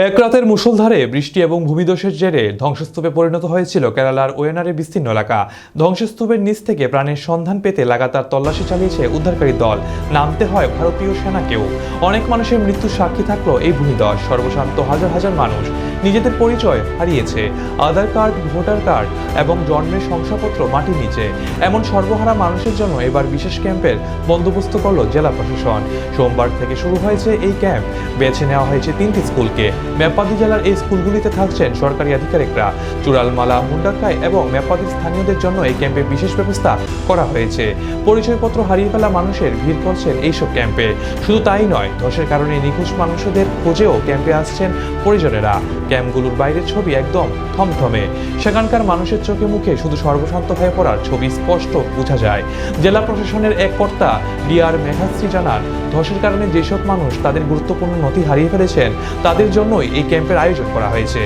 এক রাতের মুষলধারে বৃষ্টি এবং ভূমিধসের জেরে ধ্বংসস্তূপে পরিণত হয়েছিল কেরালার ওয়েনারের বিস্তীর্ণ এলাকা। ধ্বংসস্তূপের নিচ থেকে প্রাণের সন্ধান পেতে লাগাতার তল্লাশি চালিয়েছে উদ্ধারকারী দল। নামতে হয় ভারতীয় সেনাকেও। অনেক মানুষের মৃত্যুর সাক্ষী থাকলো এই ভূমিধস। সর্বশান্ত হাজার হাজার মানুষ নিজেদের পরিচয় হারিয়েছে। আধার কার্ড, ভোটার কার্ড এবং জন্মের শংসাপত্র মাটির নিচে। এমন সর্বহারা মানুষের জন্য এবার বিশেষ ক্যাম্পের বন্দোবস্ত করল জেলা প্রশাসন। সোমবার থেকে শুরু হয়েছে এই ক্যাম্প। বেছে নেওয়া হয়েছে 3টি স্কুলকে। মেপ্পাদি জেলার এই স্কুলগুলিতে থাকছেন সরকারি আধিকারিকরা। চূড়ালমালা, মুন্ডারকাই এবং মেপ্পাদির স্থানীয়দের জন্য এই ক্যাম্পে বিশেষ ব্যবস্থা করা হয়েছে। পরিচয়পত্র হারিয়ে ফেলা মানুষের ভিড় করছেন এইসব ক্যাম্পে। শুধু তাই নয়, ধসের কারণে নিখোঁজ মানুষদের খোঁজেও ক্যাম্পে আসছেন পরিজনেরা। ক্যাম্পগুলোর বাইরের ছবি একদম থমথমে। সেখানকার মানুষের চোখে মুখে শুধু সর্বশান্ত হয়ে পড়ার ছবি স্পষ্ট বোঝা যায়। জেলা প্রশাসনের এক কর্তা ডিআর মেঘাশ্রী জানান, ধসের কারণে যেসব মানুষ তাদের গুরুত্বপূর্ণ নথি হারিয়ে ফেলেছেন তাদের জন্যই এই ক্যাম্পের আয়োজন করা হয়েছে।